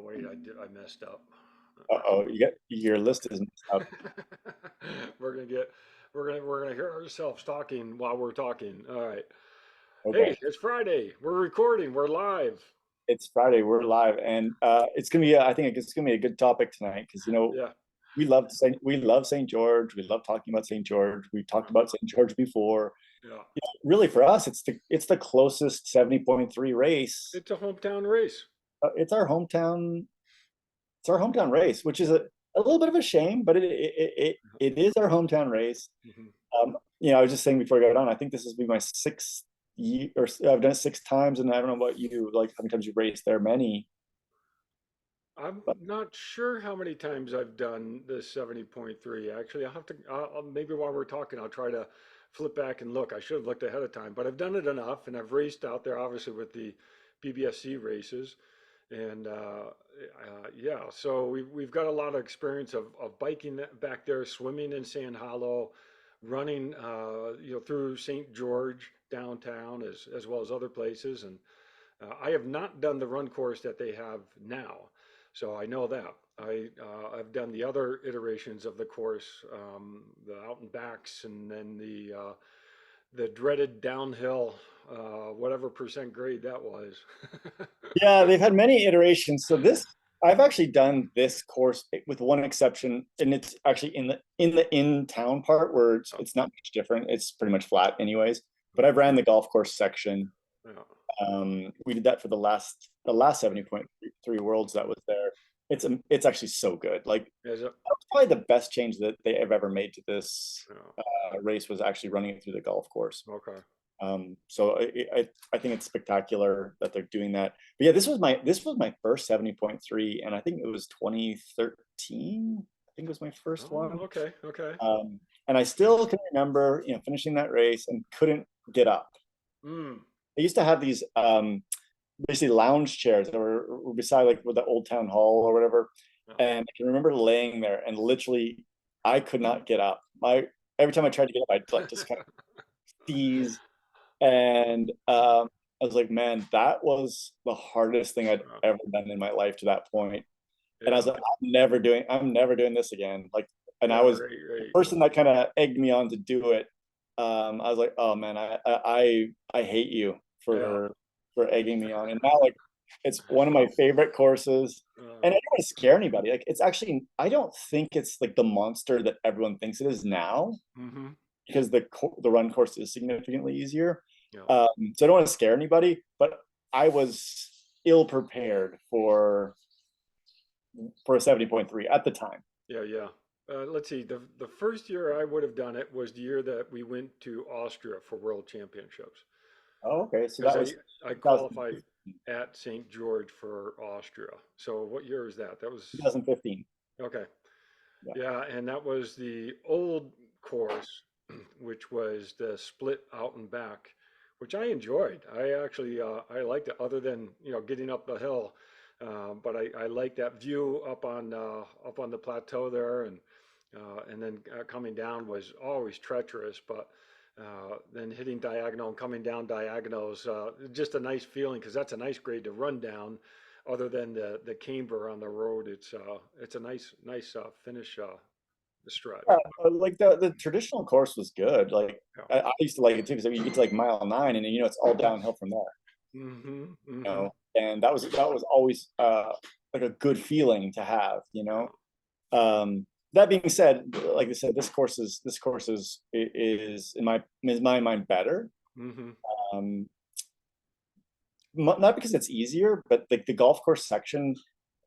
wait, I messed up. Uh-oh, you get your list is messed up. We're gonna get we're gonna hear ourselves talking while we're talking. All right. Okay. Hey, it's Friday. We're recording. We're live. It's Friday, we're live, and it's gonna be I think it's gonna be a good topic tonight because Yeah. we love St. George. We love talking about St. George. We talked Uh-huh. about St. George before. Yeah. Really for us, it's the closest 70.3 race. It's a hometown race. It's our hometown. It's our hometown race, which is a little bit of a shame, but it is our hometown race. Hmm. I was just saying before I got on, I think this will be my sixth year, or I've done it 6 times, and I don't know about you, like how many times you've raced there, many. I'm But not sure how many times I've done the 70.3. Actually, I'll have to, maybe while we're talking, I'll try to flip back and look. I should have looked ahead of time, but I've done it enough and I've raced out there, obviously, with the BBSC races. And yeah, so we've got a lot of experience of biking back there, swimming in Sand Hollow, running, through St. George downtown as well as other places. And I have not done the run course that they have now, so I know that. I've done the other iterations of the course, the out and backs, and then the dreaded downhill, whatever percent grade that was. yeah, they've had many iterations. So this, I've actually done this course with one exception, and it's actually in the in town part where Oh, it's not much different. It's pretty much flat, anyways. But I've mhm. ran the golf course section. Yeah. We did that for the last 70.3 worlds that was there. It's actually so good. Like Is it? probably the best change that they have ever made to this Yeah. race was actually running it through the golf course. Okay. So I think it's spectacular that they're doing that. But yeah, this was my first 70.3, and I think it was 2013. I think it was my first Oh, one. okay. Okay. And I still can remember, finishing that race and couldn't get up. Mm. They used to have these basically lounge chairs that were beside like with the old town hall or whatever. Yeah. And I can remember laying there and literally I could not get up. My Every time I tried to get up, I'd like just kind of seize. And I was like, man, that was the hardest thing I'd ever done in my life to that point. And I was Yeah. like, I'm never doing this again. Like, and Yeah. I was Right. the Right. person that kind of egged me on to do it. I was like, oh man, I hate you Yeah. for egging me on. And now like it's one of my favorite courses. Uh, And I don't want to scare anybody. Like it's actually I don't think it's like the monster that everyone thinks it is now hmm. because the run course is significantly easier. Yeah. So I don't want to scare anybody, but I was ill prepared for a 70.3 at the time. Yeah, yeah. Let's see. The first year I would have done it was the year that we went to Austria for World Championships Oh, okay. So because that I was I 2015. qualified at St. George for Austria. So what year is that? That was 2015. okay. Yeah. Yeah, and that was the old course, which was the split out and back, which I enjoyed. I actually I liked it, other than getting up the hill. But I like that view up on the plateau there, and then coming down was always treacherous. But then hitting diagonal and coming down diagonals, just a nice feeling because that's a nice grade to run down. Other than the camber on the road, it's a nice finish the stretch. Like the traditional course was good. Like Yeah. I used to like it too because you get to like mile 9 and it's all downhill from there. Mm-hmm. You Mm-hmm. know, and that was always like a good feeling to have. Yeah. That being said, like I said, this course is in my mind better. Mm-hmm. Um, not because it's easier, but like the golf course section,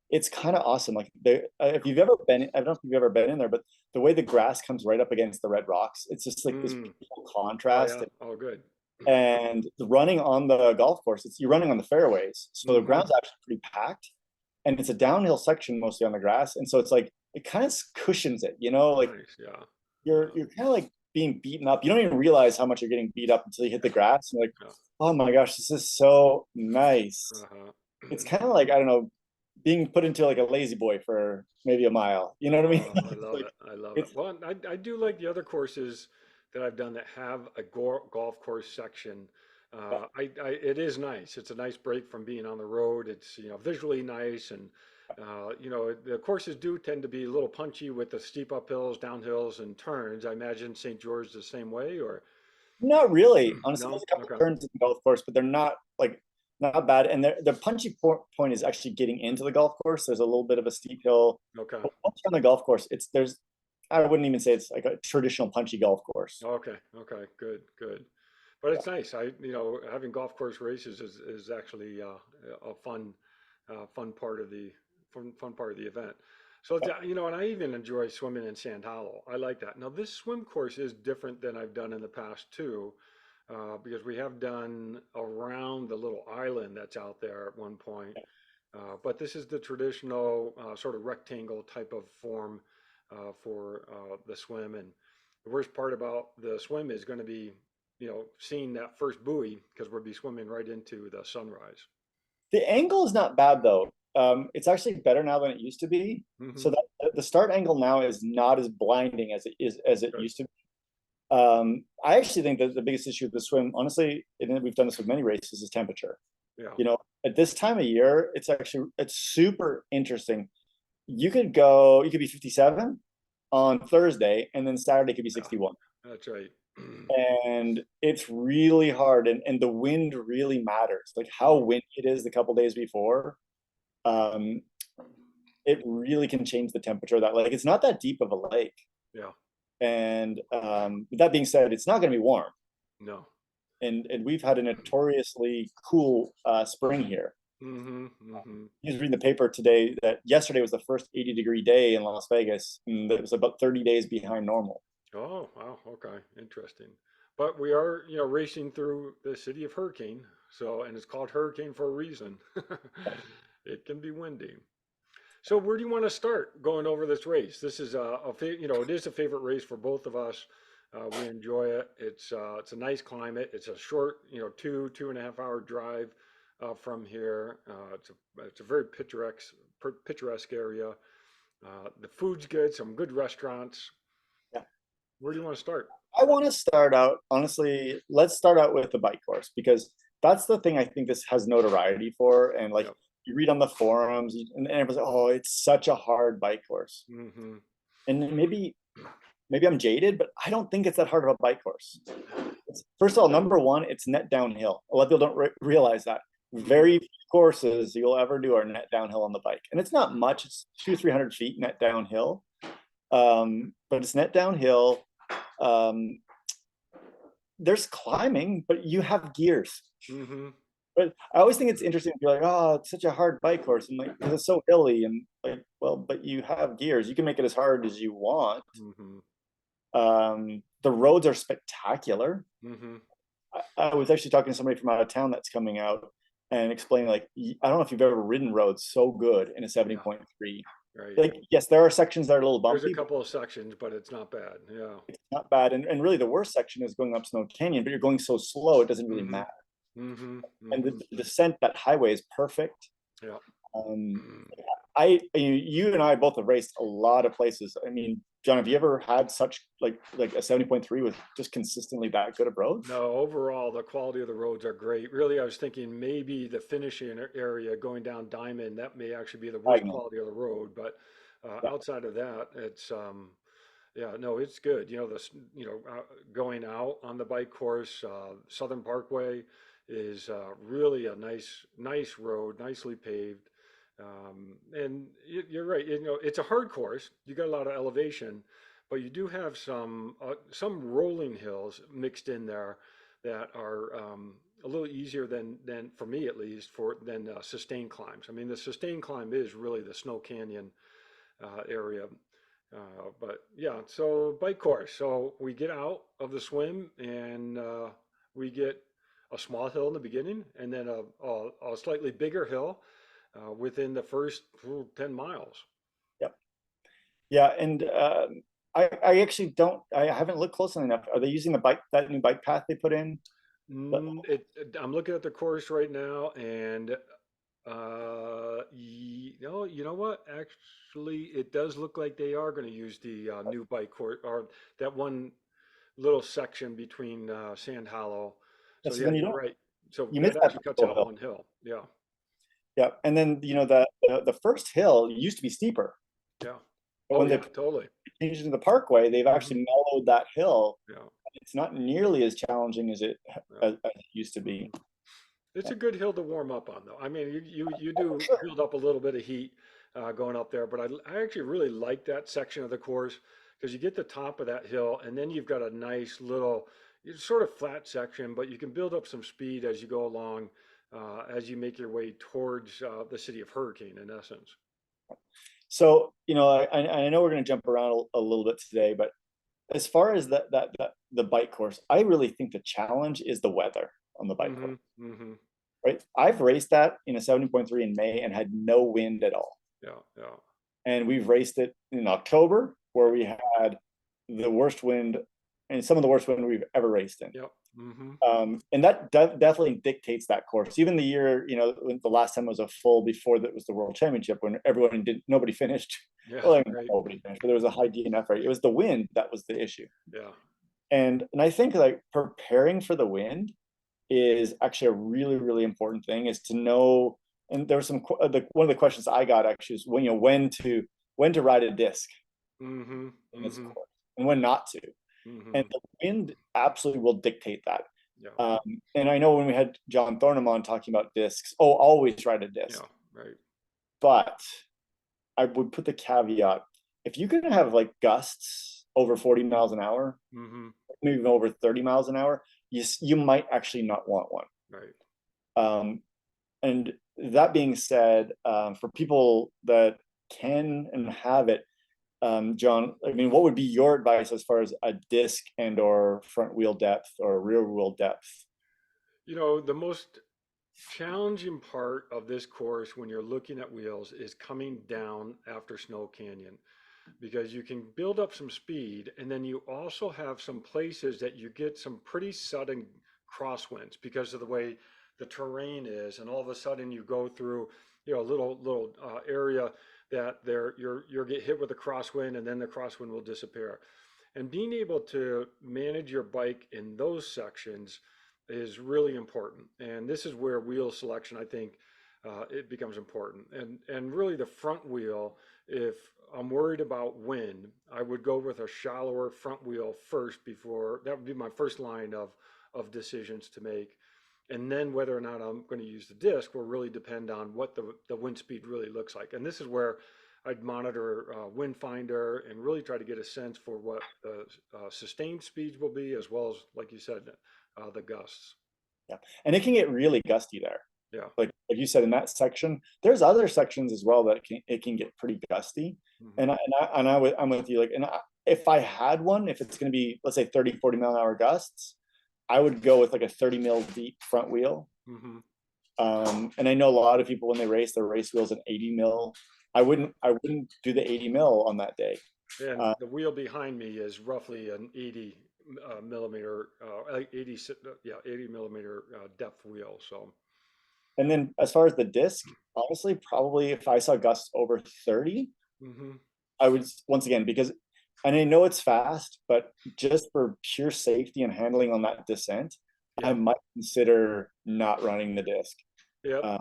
it's kind of awesome. Like if you've ever been, I don't know if you've ever been in there, but the way the grass comes right up against the red rocks, it's just like this Mm. beautiful Oh contrast. yeah. Oh good. And the running on the golf course, you're running on the fairways, so the Mm-hmm. ground's actually pretty packed, and it's a downhill section mostly on the grass, and so it's like it kind of cushions it, like Nice. Yeah. you're kind of like being beaten up. You don't even realize how much you're getting beat up until you hit the grass. And you're like, Yeah. oh my gosh, this is so nice. Uh-huh. It's kind of like I don't know, being put into like a lazy boy for maybe a mile. You know what I mean? Oh, I It's love like it. I love it. it's Well, I do like the other courses that I've done that have a golf course section. It is nice. It's a nice break from being on the road. It's visually nice, and The courses do tend to be a little punchy with the steep uphills, downhills, and turns. I imagine St. George the same way, or Not really. Honestly, no? there's a couple Okay, turns in the golf course, but they're not like not bad. And the punchy point is actually getting into the golf course. There's a little bit of a steep hill. okay, But once you're on the golf course, it's there's I wouldn't even say it's like a traditional punchy golf course. okay, okay. Good, good. But it's nice. Having golf course races is actually a fun part of the fun part of the event. So, Yeah. and I even enjoy swimming in Sand Hollow. I like that. Now, this swim course is different than I've done in the past too, because we have done around the little island that's out there at one point. But this is the traditional sort of rectangle type of form for the swim. And the worst part about the swim is going to be, seeing that first buoy because we'll be swimming right into the sunrise. The angle is not bad though. It's actually better now than it used to be. Hmm. So that the start angle now is not as blinding as it Good. used to be. I actually think that the biggest issue with the swim, honestly, and we've done this with many races, is temperature. Yeah. At this time of year, it's super interesting. You could be 57 on Thursday, and then Saturday could be Yeah. 61. That's right. And it's really hard, and the wind really matters. Like how Mhm. windy it is the couple days before, um, it really can change the temperature of that lake. It's not that deep of a lake. Yeah. And with that being said, it's not going to be warm. No. And we've had a notoriously cool spring here. Hmm. Hmm. I was reading the paper today that yesterday was the first 80-degree day in Las Vegas, and it was about 30 days behind normal. Oh, wow. Okay. Interesting. But we are, racing through the city of Hurricane. So, and it's called Hurricane for a reason. It can be windy. So where do you want to start going over this race? This is it is a favorite race for both of us. We enjoy it. It's a nice climate. It's a short, 2.5 hour drive from here. It's a very picturesque area. The food's good. Some good restaurants. Yeah. Where do you want to start? I want to start out, honestly, let's start out with the bike course because that's the thing I think this has notoriety for. And like Yep. you read on the forums and everyone's like, oh, it's such a hard bike course. Mm-hmm. And maybe I'm jaded, but I don't think it's that hard of a bike course. First of all, number one, it's net downhill. A lot of people don't realize that. Mm-hmm. Very few courses you'll ever do are net downhill on the bike. And it's not much, it's 200-300 feet net downhill. But it's net downhill. Um, there's climbing, but you have gears. Mm-hmm. But I always think it's interesting to be like, oh, it's such a hard bike course. And like, because it's so hilly and like, well, but you have gears. You can make it as hard as you want. Mm-hmm. The roads are spectacular. Mm-hmm. I was actually talking to somebody from out of town that's coming out and explaining like I don't know if you've ever ridden roads so good in a Yeah. 70.3. Right. Like yes, there are sections that are a little There's a bumpy, but couple of sections, but it's not bad. Yeah. it's not bad. And really the worst section is going up Snow Canyon, but you're going so slow it doesn't really Mm-hmm. matter. Mm-hmm. And Mm-hmm. the descent, that highway is perfect. Yeah. Um, you and I both have raced a lot of places. I mean, John, have you ever had such like a 70.3 with just consistently that good of roads? No, overall, the quality of the roads are great. Really, I was thinking maybe the finishing area going down Diamond, that may actually be the worst Diagonal. quality of the road. But Yeah. outside of that, yeah, no, it's good. Going out on the bike course, Southern Parkway is really a nice road, nicely paved. And you're right. It's a hard course. You got a lot of elevation, but you do have some rolling hills mixed in there that are a little easier than for me at least than sustained climbs. I mean, the sustained climb is really the Snow Canyon area. But yeah, so bike course. So we get out of the swim and we get a small hill in the beginning and then a slightly bigger hill within the first 10 miles. Yep. Yeah. And I actually don't, I haven't looked closely enough. Are they using that new bike path they put in? I'm looking at the course right now, and you know what? Actually, it does look like they are going to use the new bike course or that one little section between Sand Hollow. Yeah, So so yeah, then you're right. So you that missed that actually cuts little out hill. one hill. Yeah. Yeah, and then the first hill used to be steeper, Yeah. but Oh when they yeah, totally. changed it to the parkway, they've Hmm. actually mellowed that hill. Yeah. It's not nearly as challenging as Yeah. as it used to Hmm. be. It's Yeah, a good hill to warm up on, though. I mean, you for do sure. build up a little bit of heat going up there, but I actually really like that section of the course because you get the top of that hill, and then you've got a nice little, it's sort of flat section, but you can build up some speed as you go along, as you make your way towards the city of Hurricane, in essence. So, I know we're going to jump around a little bit today, but as far as the bike course, I really think the challenge is the weather on the bike course, Hmm. Hmm. right? I've raced that in a 70.3 in May and had no wind at all. Yeah, yeah, And we've raced it in October where we had the worst wind and some of the worst wind we've ever raced in. yep. Hmm. And that definitely dictates that course. Even the year, when the last time was a full before that was the World Championship when nobody finished. Yeah, Well, right. nobody finished, but there was a high DNF rate. It was the wind that was the issue. Yeah. And I think like preparing for the wind is actually a really, really important thing is to know. And there was one of the questions I got actually is when to ride a disc Hmm. in this Hmm. course and when not to. And Hmm. the wind absolutely will dictate that. Yeah, And I know when we had John Thornham on talking about discs, always ride a disc. yeah, right. But I would put the caveat, if you can have like gusts over 40 miles an hour, Hmm. maybe even over 30 miles an hour, you might actually not want one. Right. Um, and that being said, for people that can and have it, John, I mean, what would be your advice as far as a disc and or front wheel depth or rear wheel depth? The most challenging part of this course when you're looking at wheels is coming down after Snow Canyon because you can build up some speed and then you also have some places that you get some pretty sudden crosswinds because of the way the terrain is, and all of a sudden you go through a little area that you're get hit with a crosswind and then the crosswind will disappear. And being able to manage your bike in those sections is really important. And this is where wheel selection, I think, it becomes important. And really the front wheel, if I'm worried about wind, I would go with a shallower front wheel first before that would be my first line of decisions to make. And then whether or not I'm going to use the disc will really depend on what the wind speed really looks like. And this is where I'd monitor wind finder and really try to get a sense for what the sustained speeds will be, as well as, like you said, the gusts. Yeah. And it can get really gusty there. Yeah. Like you said in that section, there's other sections as well that it can get pretty gusty. Hmm. I'm with you. If I had one, if it's going to be, let's say 30, 40 mile an hour gusts, I would go with like a 30 mil deep front wheel. Hmm. And I know a lot of people when they race their race wheels an 80 mil. I wouldn't do the 80 mil on that day. And Uh, the wheel behind me is roughly an 80 millimeter, 80, yeah, 80 millimeter depth wheel. So, and then as far as the disc, honestly, probably if I saw gusts over 30, hmm, I would once again because, and I know it's fast, but just for pure safety and handling on that descent, I yeah, might consider not running the disc. yep. Uh,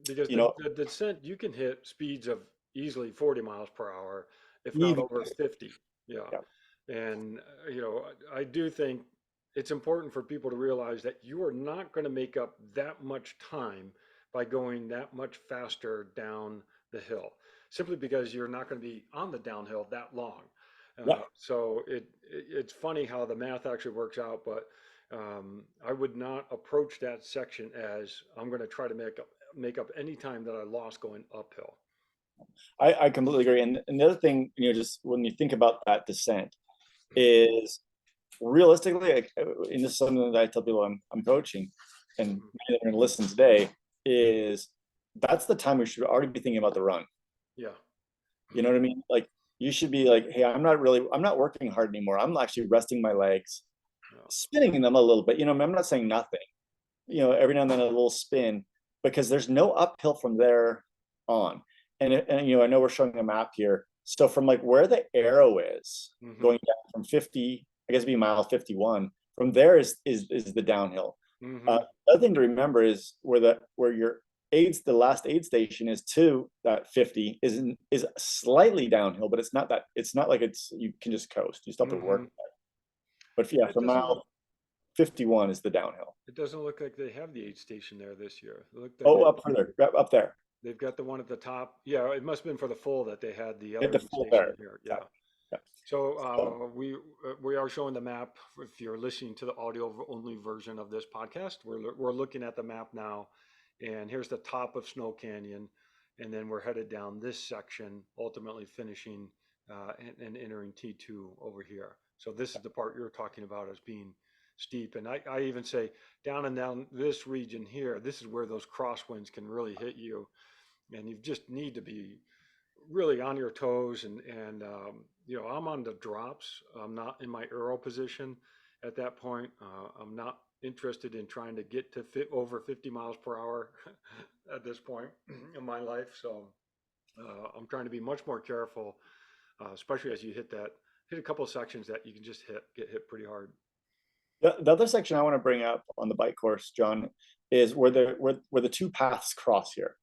Because you know, the descent, you can hit speeds of easily 40 miles per hour, if not even over 50. Yeah. yeah, And, I do think it's important for people to realize that you are not going to make up that much time by going that much faster down the hill, simply because you're not going to be on the downhill that long. yeah. So it's funny how the math actually works out, but I would not approach that section as I'm going to try to make up any time that I lost going uphill. I completely agree. And the other thing, just when you think about that descent, is realistically, and this is something that I tell people I'm coaching, and Mhm. many that are going to listen today, is that's the time we should already be thinking about the run. Yeah. You know what I mean? Like you should be like, hey, I'm not working hard anymore. I'm actually resting my legs, Yeah. spinning them a little bit. I'm not saying nothing. Every now and then a little spin, because there's no uphill from there on. And I know we're showing a map here. So from like where the arrow is Hmm. going down from 50, I guess it'd be mile 51. From there is the downhill. Hmm. The other thing to remember is where your the last aid station is to that 50 is slightly downhill, but it's not like you can just coast. You still have to Hmm. work. But yeah, It for doesn't look. mile 51 is the downhill. It doesn't look like they have the aid station there this year. It looked like Oh, up further, up there. they've got the one at the top. Yeah, it must have been for the full that they had the Hit other the aid full station there. here. Yeah. Exactly. Yeah. So So, we are showing the map. If you're listening to the audio only version of this podcast, we're looking at the map now, and here's the top of Snow Canyon, and then we're headed down this section, ultimately finishing and entering T2 over here. So this is the part you're talking about as being steep, and I even say down this region here, this is where those crosswinds can really hit you, and you just need to be really on your toes and I'm on the drops. I'm not in my arrow position at that point. I'm not interested in trying to get to over 50 miles per hour at this point in my life. So I'm trying to be much more careful, especially as you hit a couple of sections that you can just get hit pretty hard. the other section I want to bring up on the bike course, John, is where the two paths cross here.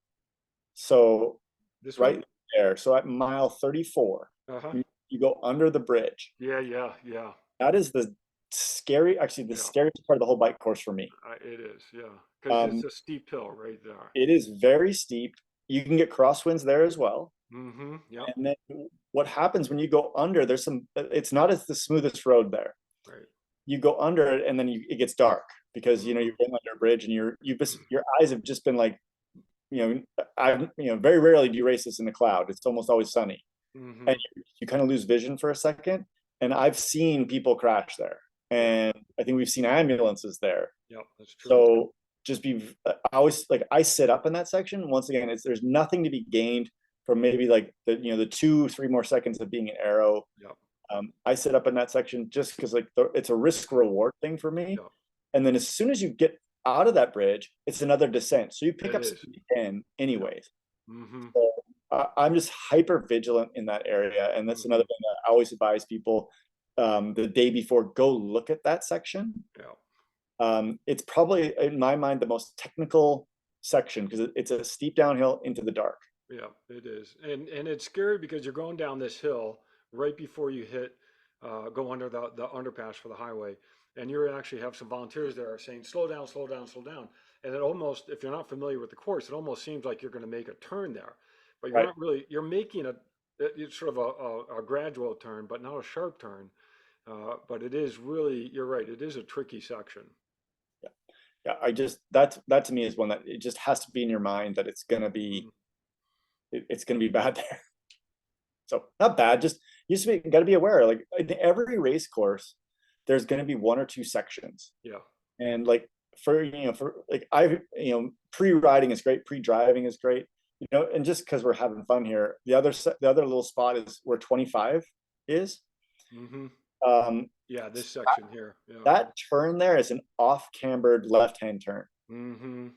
So This one? right there. So at mile 34, Uh-huh. you go under the bridge. Yeah. That is the Yeah, scariest part of the whole bike course for me. it is. Yeah. Because it's Um, a steep hill right there. it is very steep. You can get crosswinds there as well. Mm-hmm. Yep. And then what happens when you go under, it's not as the smoothest road there. Right. You go under it and then it gets dark because, you're Mm-hmm. going under a bridge and your eyes have just been like, very rarely do you race this in the cloud. It's almost always sunny. Mm-hmm. And you kind of lose vision for a second. And I've seen people crash there. Yeah. And I think we've seen ambulances there. Yep. That's true. So I always like I sit up in that section. Once again, there's nothing to be gained from maybe like the 2-3 more seconds of being an arrow. Yep. I sit up in that section just because like it's a risk reward thing for me. Yep. And then as soon as you get out of that bridge, it's another descent. So you pick It up is. speed again, Yep. anyways. Mm-hmm. So I'm just hyper vigilant in that area, and that's Mm-hmm. another thing that I always advise people the day before, go look at that section. Yeah. It's probably in my mind the most technical section because it's a steep downhill into the dark. Yeah. It is. And it's scary because you're going down this hill right before you go under the underpass for the highway, and you actually have some volunteers there saying, "Slow down, slow down, slow down." And it almost, if you're not familiar with the course, it almost seems like you're going to make a turn there, but you're Right. not really. You're making it's sort of a gradual turn, but not a sharp turn. But it is really, you're right. It is a tricky section. Yeah. Yeah. That to me is one that it just has to be in your mind that Mhm. it's gonna be bad there. So not bad, just you just got to be aware. Like in every race course, there's gonna be one or two sections, Yeah. and like for like pre-riding is great, pre-driving is great, and just because we're having fun here, the other little spot is where 25 is. Hmm. Um, Yeah, this section here. Yeah. that turn there is an off-cambered left-hand turn. Hmm.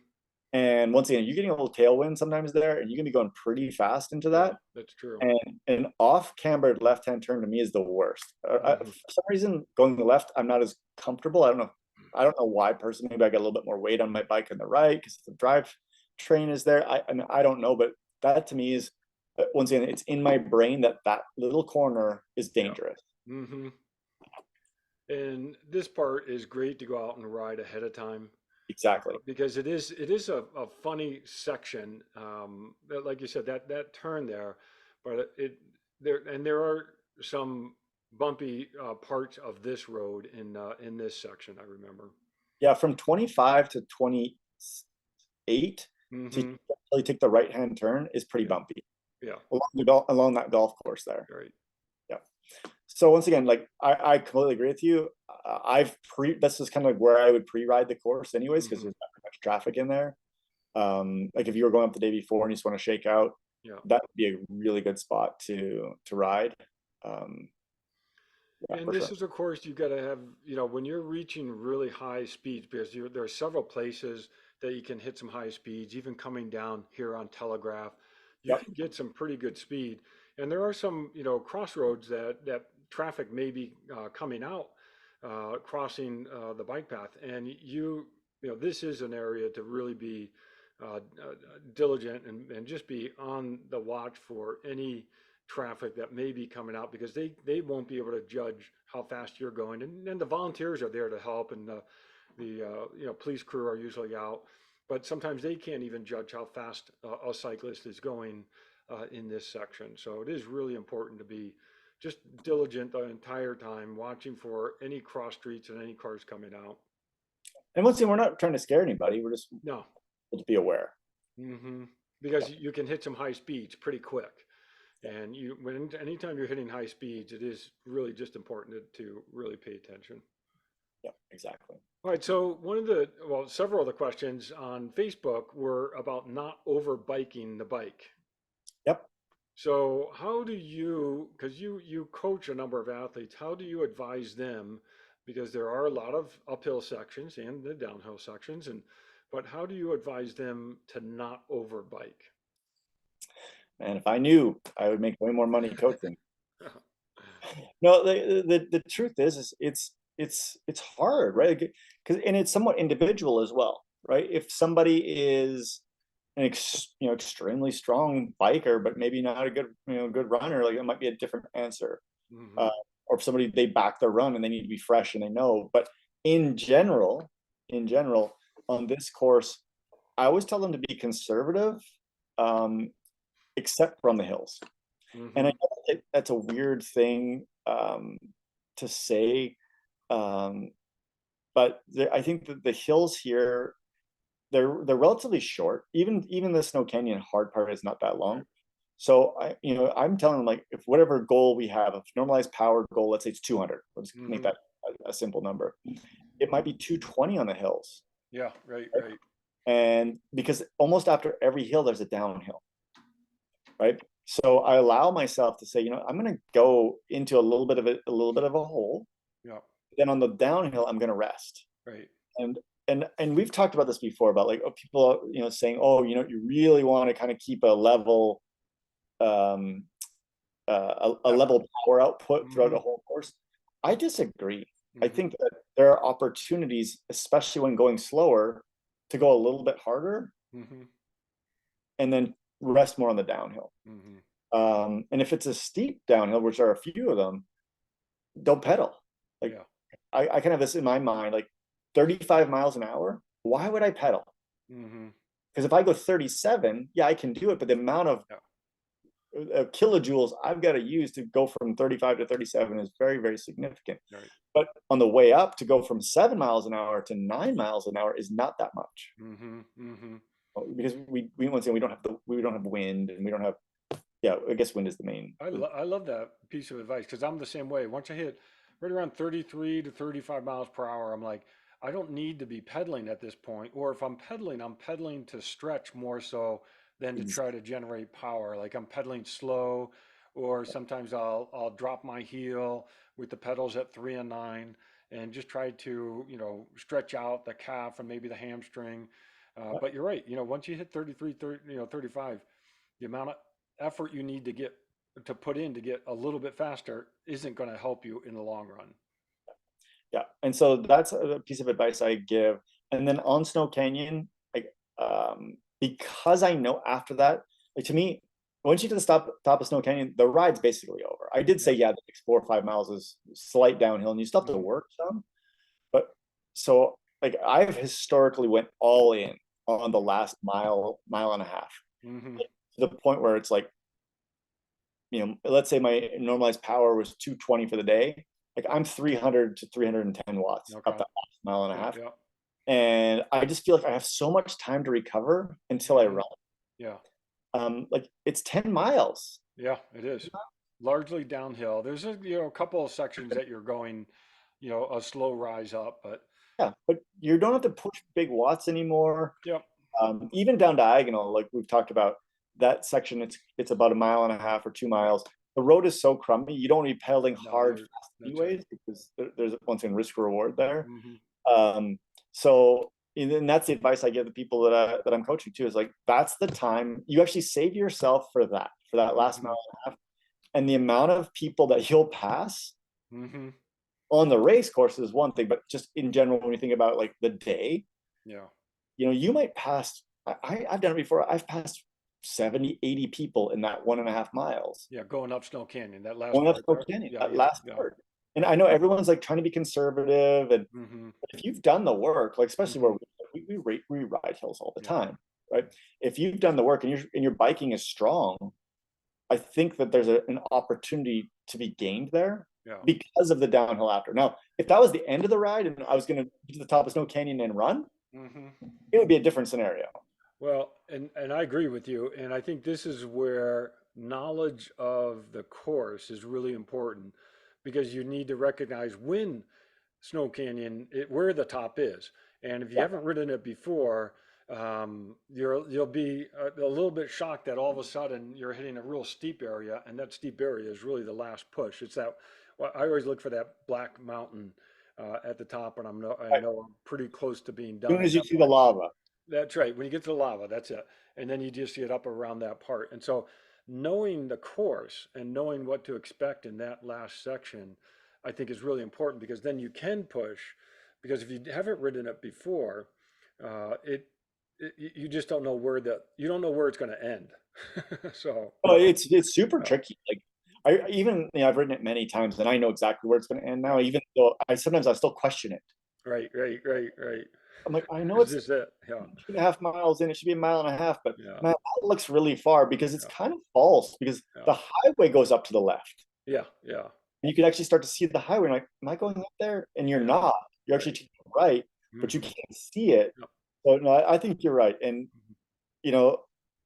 And once again, you're getting a little tailwind sometimes there, and you can be going pretty fast into Yeah, that. that's true. And an off-cambered left-hand turn to me is the worst. For Hmm. some reason, going to the left, I'm not as comfortable. I don't know. I don't know why. Personally, maybe I got a little bit more weight on my bike on the right because the drive train is there. I mean, I don't know, but that to me is once again, it's in my brain that little corner is Yeah. dangerous. Hmm. And this part is great to go out and ride ahead of time, Exactly. because it is a funny section. Like you said, that turn there, but there are some bumpy parts of this road in this section. I remember. Yeah, from 25 to 28 to Hmm. really take the right-hand turn is pretty Yeah. bumpy Yeah. along that golf course there. Right. Yeah. So once again, like I completely agree with you. This is kind of like where I would pre-ride the course anyways, because Hmm. there's not much traffic in there. Like if you were going up the day before and you just want to shake out, Yeah. that would be a really good spot to ride. Um, yeah, And for this sure. is, of course, you got to have, when you're reaching really high speeds, because there are several places that you can hit some high speeds, even coming down here on Telegraph, you Yep. can get some pretty good speed. And there are some, crossroads that traffic may be coming out, crossing the bike path. And this is an area to really be diligent and just be on the watch for any traffic that may be coming out because they won't be able to judge how fast you're going. And the volunteers are there to help, and the police crew are usually out, but sometimes they can't even judge how fast a cyclist is going in this section. So it is really important to be just diligent the entire time, watching for any cross streets and any cars coming out. And once again, we're not trying to scare anybody. We're just No. to be aware. Because you can hit some high speeds pretty quick. And anytime you're hitting high speeds, it is really just important to really pay attention. Yeah, exactly. All right, so several of the questions on Facebook were about not over biking the bike. Yep. So how do you, because you coach a number of athletes, how do you advise them? Because there are a lot of uphill sections and the downhill sections, but how do you advise them to not over bike? And if I knew, I would make way more money coaching. No, the truth is it's hard, right? Because and it's somewhat individual as well, right? If somebody is an extremely strong biker, but maybe not a good runner, like it might be a different answer. Hmm. Or if somebody they back their run and they need to be fresh and they know. But in general, on this course, I always tell them to be conservative, except for on the hills. And I Hmm. know that's a weird thing to say, but I think that the hills here they're relatively short. Even the Snow Canyon hard part is not that long. Right. So I'm telling them, like, if whatever goal we have, if normalized power goal, let's say it's 200, let's make Hmm. that a simple number. It might be 220 on the hills, Yeah, right, right? right. And because almost after every hill there's a downhill, right? So I allow myself to say, I'm going to go into a little bit of a hole. Yeah, Then on the downhill, I'm going to rest. right. And and we've talked about this before about like people saying, oh, you really want to kind of keep a level um a Effort. level power output throughout Hmm. a whole course. I disagree. I Hmm. think that there are opportunities, especially when going slower, to go a little bit harder Hmm. and then rest more on the downhill. Hmm. And if it's a steep downhill, which are a few of them, don't pedal. Like Yeah. I kind of have this in my mind, like 35 miles an hour. Why would I pedal? Hmm. Because if I go 37, yeah, I can do it. But the amount of Yeah. kilojoules I've got to use to go from 35 to 37 is very, very significant. Right. But on the way up, to go from 7 miles an hour to 9 miles an hour is not that much, Hmm. Hmm. because once again, we don't have wind, and we don't have, yeah, I guess wind is the main. I love that piece of advice because I'm the same way. Once I hit right around 33 to 35 miles per hour, I'm like, I don't need to be pedaling at this point. Or if I'm pedaling to stretch more so than to try to generate power. Like I'm pedaling slow, or sometimes I'll drop my heel with the pedals at 3 and 9 and just try to, stretch out the calf and maybe the hamstring. But you're right. Once you hit 33, 30, 35, the amount of effort you need to put in to get a little bit faster isn't going to help you in the long run. Yeah, and so that's a piece of advice I give. And then on Snow Canyon, like, because I know after that, like, to me, once you get to the top of Snow Canyon, the ride's basically over. I did say, Yeah. yeah, the next 4 or 5 miles is slight downhill, and you still have to Hmm. work some. But so, like, I've historically went all in on the last mile and a half, Hmm. to the point where it's like, let's say my normalized power was 220 for the day. Like, I'm 300 to 310 watts up Okay. that last mile and a Yeah. half. Yeah. And I just feel like I have so much time to recover until I Hmm. run. Yeah. Like, it's 10 miles. Yeah. It is largely downhill. There's a couple of sections that you're going, a slow rise up, but Yeah, but you don't have to push big watts anymore. yeah. Even down diagonal, like we've talked about, that section, it's about a mile and a half or 2 miles. The road is so crummy, you don't need pedaling No, hard fast that's right. anyways, because there's once again risk reward there. Hmm. So, and that's the advice I give the people that I'm coaching too, is like, that's the time you actually save yourself for that last Hmm. mile and a half. And the amount of people that you'll pass Hmm. on the race course is one thing, but just in general, when you think about like the day, Yeah. you might pass I've done it before. I've passed 70, 80 people in that 1.5 miles. Yeah, going up Snow Canyon, that last Going up part Snow there. Canyon, Yeah, that yeah, last yeah. part. And I know everyone's like trying to be conservative, and Mm-hmm. if you've done the work, like especially Mm-hmm. where we ride hills all the Yeah, time, right? If you've done the work and your biking is strong, I think that there's an opportunity to be gained there yeah. because of the downhill after. Now, if that was the end of the ride and I was going to get to the top of Snow Canyon and run, Mm-hmm. it would be a different scenario. Well, and I agree with you, and I think this is where knowledge of the course is really important because you need to recognize when Snow Canyon, where the top is. And if you Yeah. haven't ridden it before, you'll be a little bit shocked that all of a sudden you're hitting a real steep area, and that steep area is really the last push. It's that, well, I always look for that black mountain at the top, and I Right. know I'm pretty close to being As soon done at as you that see the point. lava. That's right. When you get to the lava, that's it. And then you just get up around that part. And so knowing the course and knowing what to expect in that last section, I think is really important because then you can push. Because if you haven't ridden it before, uh, it, you just don't know you don't know where it's going to end. So, Oh, it's super yeah, tricky. Like I even I've written it many times and I know exactly where it's going to end now. yeah, Even though I still question it. right, right, right, right. I'm like, I know Is it's this it? Yeah, 2.5 miles in. It should be a mile and a half, but yeah, man, that looks really far because it's yeah, kind of false because yeah, the highway goes up to the left. yeah, yeah, And you can actually start to see the highway. And like, am I going up there? And you're yeah, not. You're actually right. to the right, but you Hmm. can't see it. Yeah. So no, I think you're right. And you know,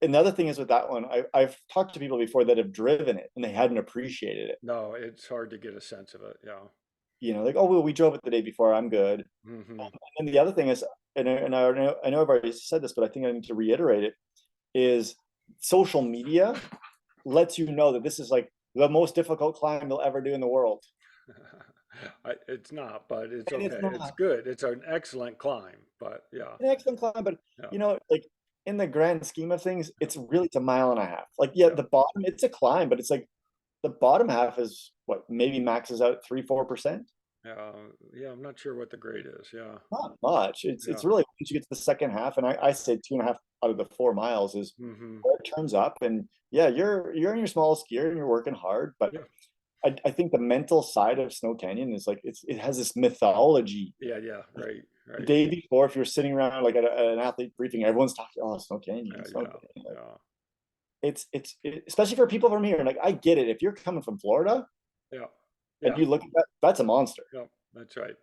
another thing is with that one, I've talked to people before that have driven it and they hadn't appreciated it. No, it's hard to get a sense of it. Yeah. Like, oh, well, we drove it the day before. I'm good. Hmm. And the other thing is, and I know I've already said this, but I think I need to reiterate it, is social media lets you know that this is like the most difficult climb you'll ever do in the world. It's not, but it's And it's okay. It's not good. It's an excellent climb, but yeah, an excellent climb, but yeah, like in the grand scheme of things, it's a mile and a half. Like, yeah, yeah, the bottom, it's a climb, but it's like the bottom half is what maybe maxes out 3-4%. yeah, yeah. I'm not sure what the grade is. Yeah, Not much. yeah. It's really once you get to the second half, and I say 2.5 out of the 4 miles is Hmm. where it turns up, and yeah, you're in your smallest gear and you're working hard, but Yeah, I think the mental side of Snow Canyon is like it has this mythology. yeah, yeah. Right, The right. day before, if you're sitting around like at an athlete briefing, everyone's talking, oh, Snow Yeah, Canyon, Snow yeah, Canyon. Like, yeah, especially for people from here. Like I get it. If you're coming from Florida yeah, and yeah, you look at that, that's a monster. yeah. That's right.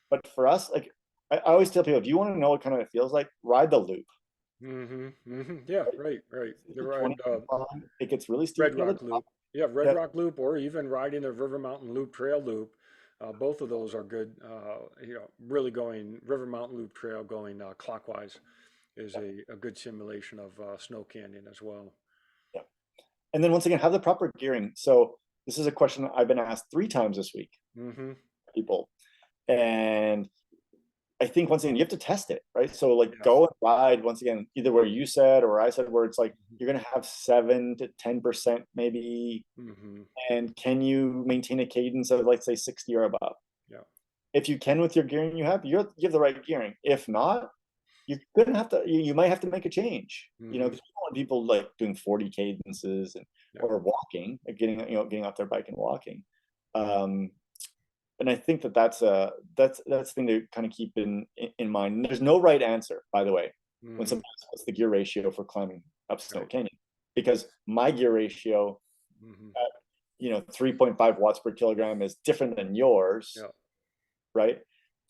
But for us, like I always tell people, if you want to know what kind of it feels like, ride the loop. Hmm. Hmm. Yeah, right, right. It's The a ride, 20 climb. It gets really steep Red near the Rock top. Loop. Yeah, Red Yeah, Rock Loop, or even riding the River Mountain Loop Trail Loop. Both of those are good. Really going River Mountain Loop Trail going clockwise is a good simulation of Snow Canyon as well. yeah. And then once again, have the proper gearing. So this is a question I've been asked 3 times this week, Hmm. people. And I think once again, you have to test it, right? So like Yeah. go and ride once again, either where you said or I said, where it's like Hmm. you're gonna have 7 to 10% maybe. Hmm. And can you maintain a cadence of like say 60 or above? Yeah. If you can with your gearing you have the right gearing. If not, you're gonna have to you might have to make a change. Hmm. Because we don't want people like doing 40 cadences and Yeah. or walking, getting off their bike and walking. Um, and I think that's the thing to kind of keep in mind. There's no right answer, by the way, when Hmm. somebody asks what's the gear ratio for climbing up Snow Right. Canyon, because my gear ratio Hmm. at 3.5 watts per kilogram is different than yours, Yeah. right?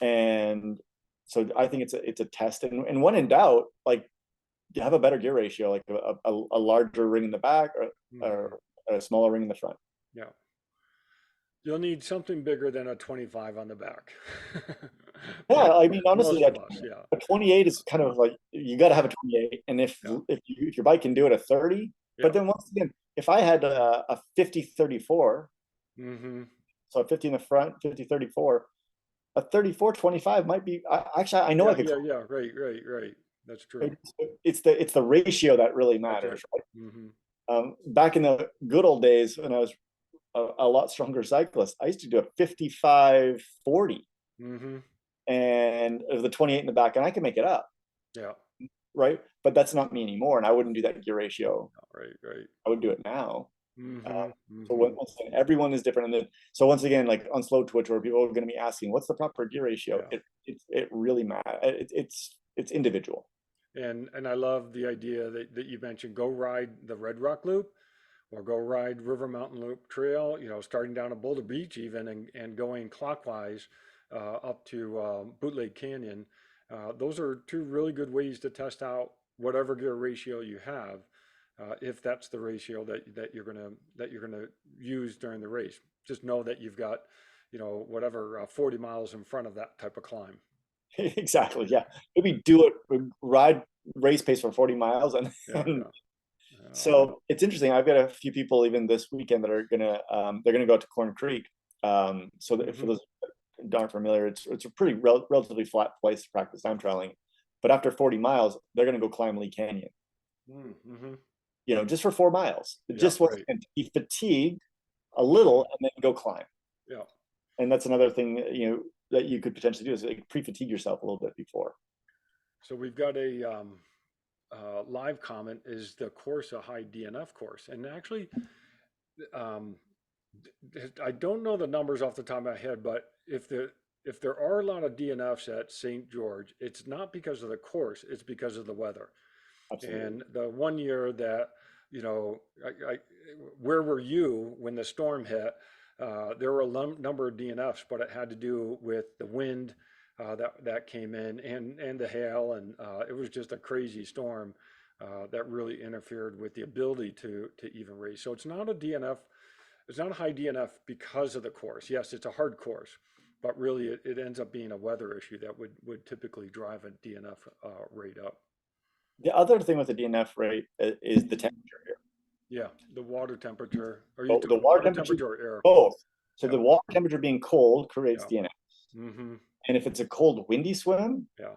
And so I think it's a test, and when in doubt, like you have a better gear ratio, like a larger ring in the back Hmm. or a smaller ring in the front. Yeah. You'll need something bigger than a 25 on the back. Yeah, I mean, honestly, Most of us, yeah. a 28 is kind of like you got to have a 28, and Yeah. if your bike can do it a 30, Yeah. but then once again, if I had a 50-34, Hmm. so a 50 in the front, 50-34, a 34-25 might be. Actually, I know I Yeah, could. yeah, yeah. Right, right, right. That's true. It's the ratio that really That's right. matters, right? Hmm. Back in the good old days when I was a lot stronger cyclist, I used to do a 55-40 Hmm. and the 28 in the back, and I could make it up. Yeah. right? But that's not me anymore, and I wouldn't do that gear ratio. Right, right. I would do it now. Mm-hmm, So mm-hmm. once again, everyone is different, and then so once again, like on Slow Twitch, where people are going to be asking, "What's the proper gear ratio?" Yeah. It really matters. It's individual. And I love the idea that you mentioned, go ride the Red Rock Loop or go ride River Mountain Loop Trail, starting down at Boulder Beach even and going clockwise up to Bootleg Canyon. Those are two really good ways to test out whatever gear ratio you have, if that's the ratio that you're gonna use during the race. Just know that you've got, whatever 40 miles in front of that type of climb. Exactly. Yeah. Maybe do it, ride race pace for 40 miles, and, Yeah, and yeah. so it's interesting. I've got a few people even this weekend that are gonna they're gonna go out to Corn Creek. So that for Hmm. those who aren't familiar, it's a pretty relatively flat place to practice time trialing. But after 40 miles, they're gonna go climb Lee Canyon. Mm-hmm. Just for 4 miles. It Yeah, just was right. to be fatigued a Hmm. little and then go climb. Yeah. And that's another thing that you could potentially do is like pre-fatigue yourself a little bit before. So we've got a live comment. Is the course a high DNF course? And actually, um, I don't know the numbers off the top of my head, but if there are a lot of DNFs at St. George, it's not because of the course, it's because of the weather. Absolutely. And the one year that, where were you when the storm hit? There were a number of DNFs, but it had to do with the wind that came in and the hail, and it was just a crazy storm that really interfered with the ability to even race. So it's not a DNF. It's not a high DNF because of the course. Yes, it's a hard course, but really it ends up being a weather issue that would typically drive a DNF rate up. The other thing with the DNF rate is the temperature here. Yeah, the water temperature. Are you So the talking water water temperature, temperature or air? both. So Yeah, the water temperature being cold creates yeah. DNF. Mm-hmm. And if it's a cold, windy swim, Yeah.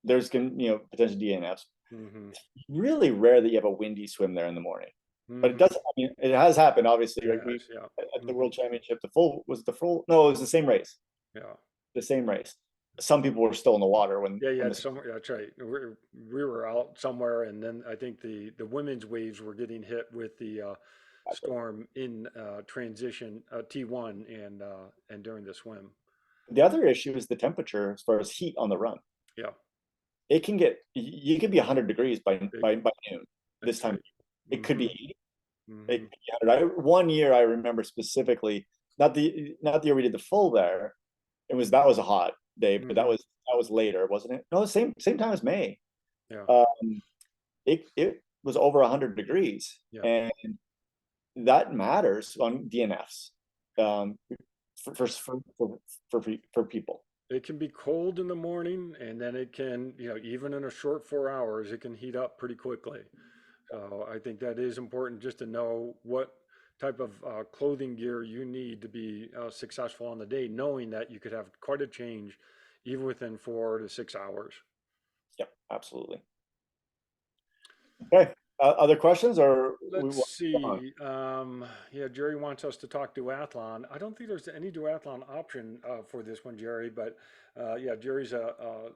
there's going potential DNFs. Mm-hmm. Really rare that you have a windy swim there in the morning. But it Mm-hmm. does. I mean, it has happened. Obviously, It like has, we yeah. at the Mm-hmm. World Championship, the full. No, it was the same race. Yeah. The same race. Some people were still in the water when Yeah, when yeah, the somewhere, that's right. We were out somewhere, and then I think the women's waves were getting hit with the storm in transition T1 and during the swim. the other issue is the temperature as far as heat on the run. Yeah, It can get you could be 100 degrees it, by noon this that's time. right. It could Mm-hmm. be it Mm-hmm. could be 100. One year I remember specifically, not the year we did the full there. That was a hot day, but that Mm-hmm. was later, wasn't it? No, same time as May. Yeah, Um, it was over 100 degrees, yeah. and that matters on DNFs for for for for people. It can be cold in the morning, and then it can, even in a short 4 hours, it can heat up pretty quickly. So I think that is important just to know what type of clothing gear you need to be successful on the day, knowing that you could have quite a change even within 4 to 6 hours. Yep, absolutely. Okay. Other questions, or we Let's want to move on? see. Yeah, Jerry wants us to talk duathlon. I don't think there's any duathlon option for this one, Jerry, but yeah, Jerry's a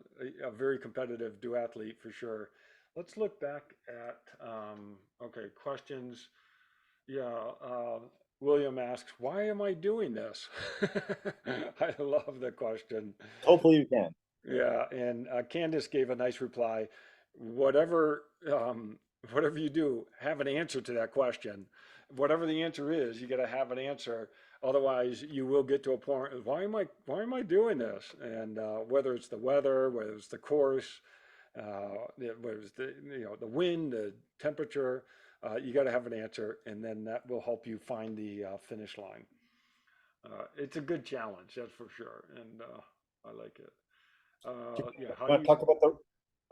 very competitive duathlete for sure. Let's look back at, okay, questions. Yeah, William asks, why am I doing this? I love the question. Hopefully you can. Yeah, and Candace gave a nice reply. Whatever, whatever you do, have an answer to that question. Whatever the answer is, you got to have an answer. Otherwise, you will get to a point. Why am I doing this? And whether it's the weather, whether it's the course, whether it's the wind, the temperature, you got to have an answer, and then that will help you find the finish line. It's a good challenge, that's for sure, and I like it. Yeah, how do Want to you? talk about the?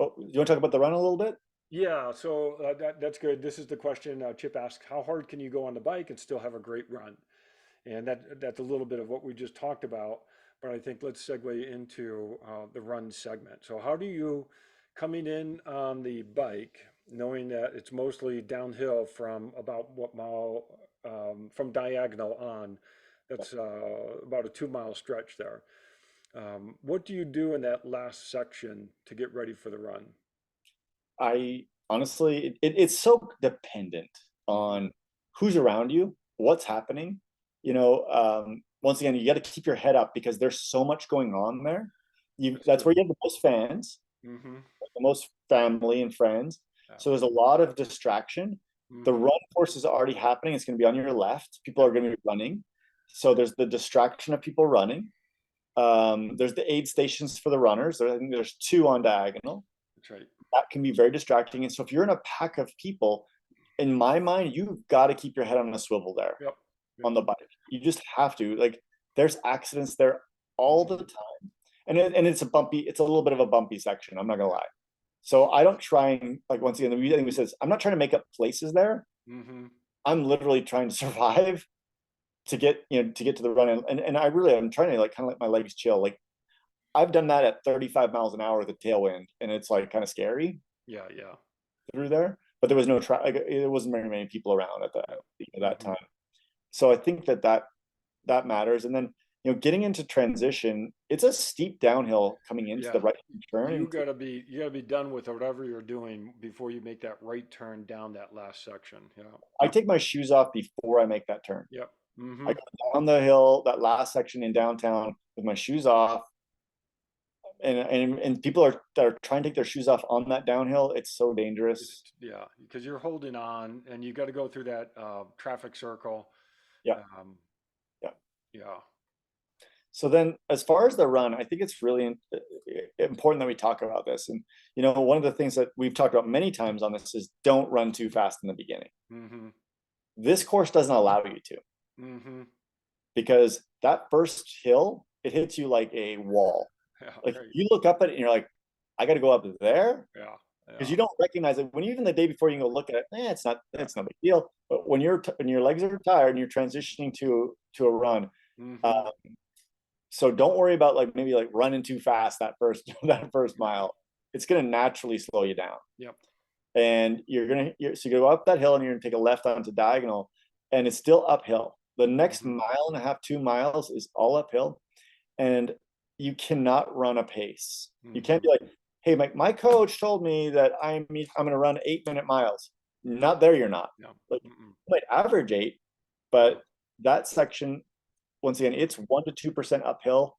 Oh, you want to talk about the run a little bit? Yeah, so that's good. This is the question. Chip asks, how hard can you go on the bike and still have a great run? And that's a little bit of what we just talked about. But I think let's segue into the run segment. So how do you, coming in on the bike, knowing that it's mostly downhill from about what mile, from diagonal on, that's about a 2 mile stretch there. What do you do in that last section to get ready for the run? I honestly, it's so dependent on who's around you, what's happening. Once again, you got to keep your head up because there's so much going on there. That's That's true. where you have the most fans, Mm-hmm. the most family and friends. Yeah. So there's a lot of distraction. The Mm-hmm. run course is already happening. It's going to be on your left. People Yeah. are going to be running. So there's the distraction of people running. There's the aid stations for the runners. I think there's two on diagonal. That's right. That can be very distracting. And so if you're in a pack of people, in my mind, you've got to keep your head on a swivel there Yep. Yep. on the bike. You just have to. Like, there's accidents there all the Mm-hmm. time. And it's a little bit of a bumpy section. I'm not gonna lie. So I don't try and, like, once again, I think we said, I'm not trying to make up places there. Mm-hmm. I'm literally trying to survive to get to the run. And I'm trying to, like, kind of let my legs chill. Like, I've done that at 35 miles an hour with a tailwind, and it's like kind of scary Yeah. Yeah. through there. But there was no like, there wasn't very many people around at Yep. that Mm-hmm. time. So I think that matters. And then, getting into transition, it's a steep downhill coming into the Yeah. right turn. You gotta be done with whatever you're doing before you make that right turn down that last section. Yeah. I take my shoes off before I make that turn. Yep. I Mm-hmm. go down the hill, that last section in downtown, with my shoes off. And people that are trying to take their shoes off on that downhill. It's so dangerous. Yeah, because you're holding on and you got to go through that traffic circle. Yeah, Um, yeah. yeah. So then, as far as the run, I think it's really important that we talk about this. And one of the things that we've talked about many times on this is don't run too fast in the beginning. Mm-hmm. This course doesn't allow you to, Mm-hmm. because that first hill, it hits you like a wall. Yeah, Like, right. you look up at it and you're like, I got to go up there, Yeah, because yeah, you don't recognize it when even the day before you go look at it. yeah. It's no big deal. But when your legs are tired and you're transitioning to a run, uh, Mm-hmm. so don't worry about, like, maybe like running too fast that first that first mile. It's going to naturally slow you down, Yep. and so you go up that hill and you're going to take a left onto diagonal, and it's still uphill. The next Mm-hmm. mile and a half, 2 miles, is all uphill, and you cannot run a pace. You can't Mm-hmm. be like, hey, my coach told me that I'm going to run 8-minute miles. Not there, you're not. Yeah. Like, Mm-mm. you might average 8, Yeah. but that section, once again, it's 1 to 2% uphill,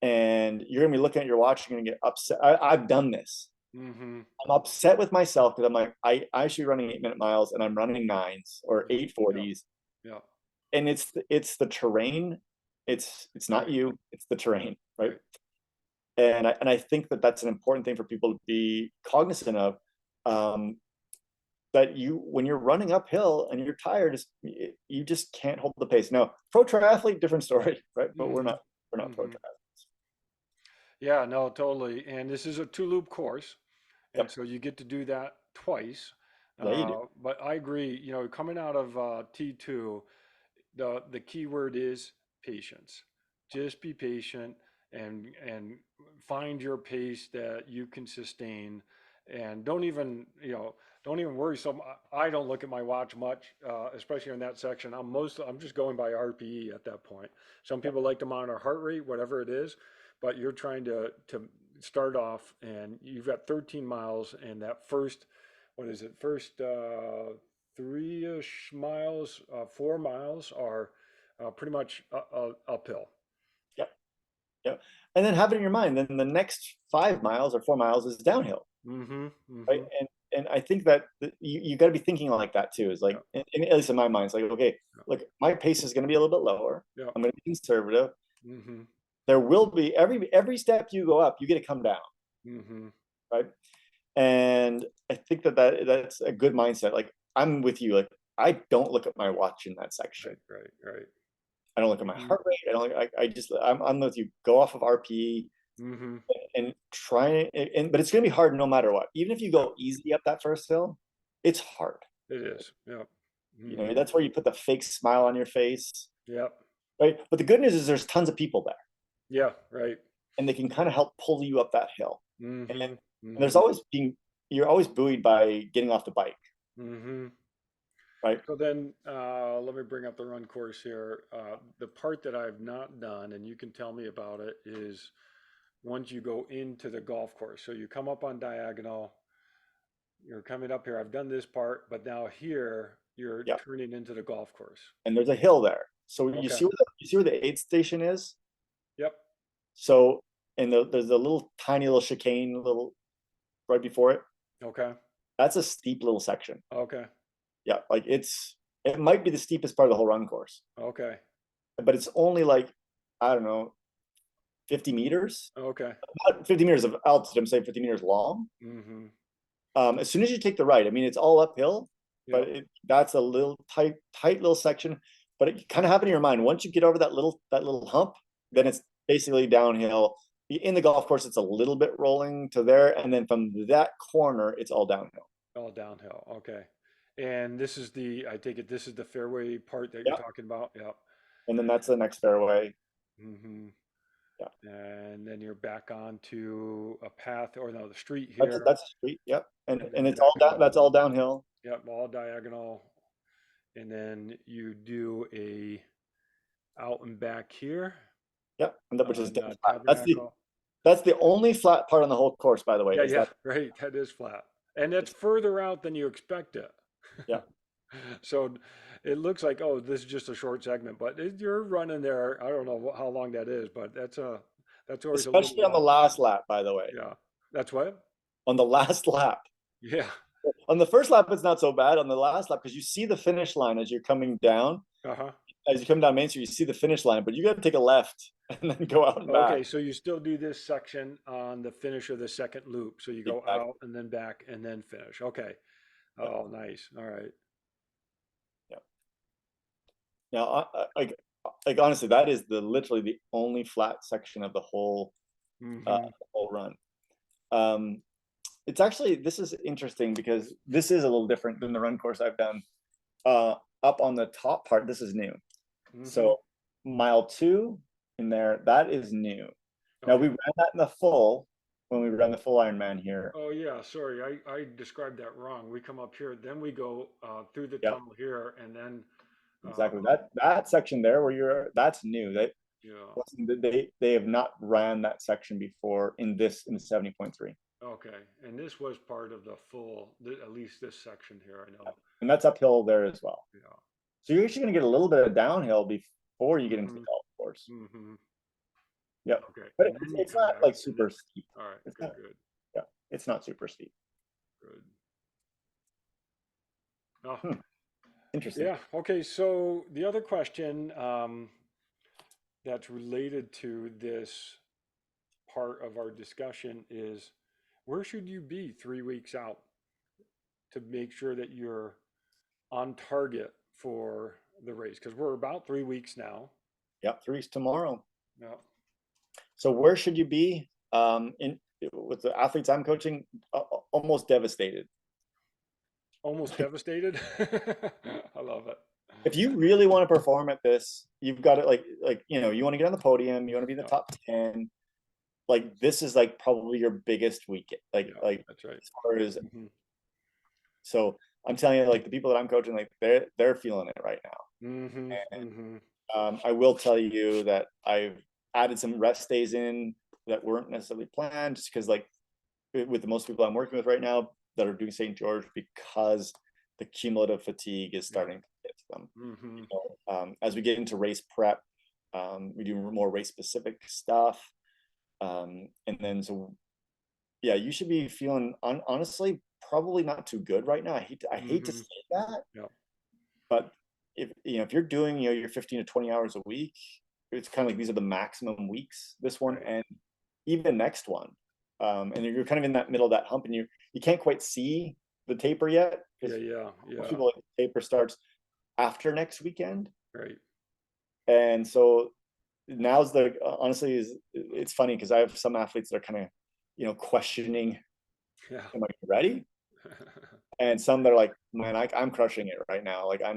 and you're gonna be looking at your watch. You're gonna get upset. I've done this. Mm-hmm. I'm upset with myself because I'm like, I should be running 8-minute miles, and I'm running nines or Yeah. eight Yeah. forties, Yeah. and it's the terrain. It's not Right. you. It's the terrain, right? Right. And I think that that's an important thing for people to be cognizant of. Um, that when you're running uphill and you're tired, you just can't hold the pace. Now, pro triathlete, different story, right? But Mm-hmm. we're not pro Mm-hmm. triathletes. Yeah, no, totally. And this is a two loop course. And Yep. so you get to do that twice. Yeah, you do. But I agree, coming out of T2, the key word is patience. Just be patient and find your pace that you can sustain, and don't even worry. So I don't look at my watch much, especially in that section. I'm just going by RPE at that point. Some Yep. people like to monitor heart rate, whatever it is, but you're trying to start off, and you've got 13 miles, and that first, what is it? First 3-ish miles, 4 miles are pretty much uphill. Yep. Yep. And then have it in your mind. Then the next 5 miles or 4 miles is downhill, Mm-hmm. right? Mm-hmm. And I think that you got to be thinking like that too. Is Yeah. like, at least in my mind, it's like, okay, Yeah. look, my pace is going to be a little bit lower. Yeah. I'm going to be conservative. Mm-hmm. There will be every step you go up, you get to come down, Mm-hmm. right? And I think that's a good mindset. Like, I'm with you. Like, I don't look at my watch in that section. Right. Right. Right. I don't look at my Mm-hmm. heart rate. I don't. I just. I'm with you. Go off of RPE Mm-hmm. and try. But it's gonna be hard no matter what. Even if you Yep. go easy up that first hill, it's hard. It is. Yep. Mm-hmm. That's where you put the fake smile on your face, Yep. right? But the good news is there's tons of people there, Yeah. Right. and they can kind of help pull you up that hill. Mm-hmm. And there's Mm-hmm. always you're always buoyed by getting off the bike, Mm-hmm. right? So then, let me bring up the run course here. The part that I've not done, and you can tell me about it, is once you go into the golf course. So you come up on diagonal, You're coming up here. I've done this part, but now here you're Yeah, turning into the golf course. and there's a hill there. So Okay. you see where the aid station is. Yep. So and there's a little tiny little chicane, little right before it. Okay. That's a steep little section. Okay. Yeah, like it might be the steepest part of the whole run course, Okay. but it's only like I don't know 50 meters, Okay. not 50 meters of altitude. I'm saying 50 meters long. Mm-hmm. As soon as you take the right, I mean it's all uphill, but Yep. that's a little tight little section. But it kind of happen in your mind once you get over that little hump, then Yep. it's basically downhill. In the golf course, it's a little bit rolling to there, and then from that corner, it's all downhill. All downhill. Okay. And this is I take it this is the fairway part that you're Yeah, talking about. Yep. and then that's the next fairway. Mm-hmm. Yeah, And then you're back onto a path or no, the street here, that's a street. Yep, and and then it's all down. diagonal. That's all downhill. Yep, all diagonal. And then you do a out and back here Yep, and that which is on dead flat. Tabernacle. That's the only flat part on the whole course, by the way. Yeah, Is yeah, that right. That is flat. And that's it's further out than you expect it. yeah. So it looks like, oh, this is just a short segment, but you're running there. I don't know how long that is, but that's always a little Especially on the long. last lap, by the way. Yeah. That's what? On the last lap. Yeah. On the first lap, it's not so bad. On the last lap, because you see the finish line as you're coming down. Uh-huh. As you come down Main Street, you see the finish line, but you got to take a left and then go out and back. Okay, so you still do this section on the finish of the second loop. So you go Exactly. out and then back and then finish. Okay. Yeah. Oh, nice. All right. Yeah. Now, like honestly, that is literally the only flat section of Mm-hmm. the whole run. Um, it's actually this is interesting because this is a little different than the run course I've done. Up on the top part, this is new. Mm-hmm. So mile 2 in there, that is new. Now we Okay. ran that in the full when we ran the full Ironman here. Oh yeah, sorry, I described that wrong. We come up here, then we go through the Yep, tunnel here, and then exactly. um, That section there where that's new. yeah. They have not ran that section before in the 70.3. Okay, and this was part of the full, at least this section here. I know. And that's uphill there as well. Yeah. So you're actually gonna get a little bit of downhill before you get into the Mm-hmm. golf course. Mm-hmm. Yep. Okay, But and then you it's come not back, like and then super steep. all right, It's good, not, good, yeah, it's not super steep. good. Oh, Hmm, interesting. yeah. Okay, so the other question that's related to this part of our discussion is where should you be 3 weeks out to make sure that you're on target for the race? Because we're about 3 weeks now. Yep, 3 weeks tomorrow. Yeah. So where should you be? In with the athletes I'm coaching, almost devastated. Almost devastated. I love it. If you really want to perform at this, you've got to you want to get on the podium, you want to be in the Yeah. top 10. Like this is like probably your biggest weekend. Yeah. That's right. As far as Hmm. so I'm telling you, like the people that I'm coaching, like they're feeling it right now. Hmm. Hmm. I will tell you that I've added some rest days in that weren't necessarily planned, just because like with the most people I'm working with right now that are doing St. George, because the cumulative fatigue is Yeah. starting to get to them. Hmm. As we get into race prep, we do more race specific stuff, and then so yeah, you should be feeling honestly probably not too good right now. I hate to Hmm. say that, Yeah. but if you're doing your 15 to 20 hours a week, it's kind of like these are the maximum weeks, this one Right. and even next one. And you're kind of in that middle of that hump, and you can't quite see the taper yet Yeah. because Yeah. most Yeah. people, like, the taper starts after next weekend. Right. And so now's the honestly is it's funny because I have some athletes that are kind of questioning, Yeah. am I ready? And some that are like, man, I'm crushing it right now. Like Yeah.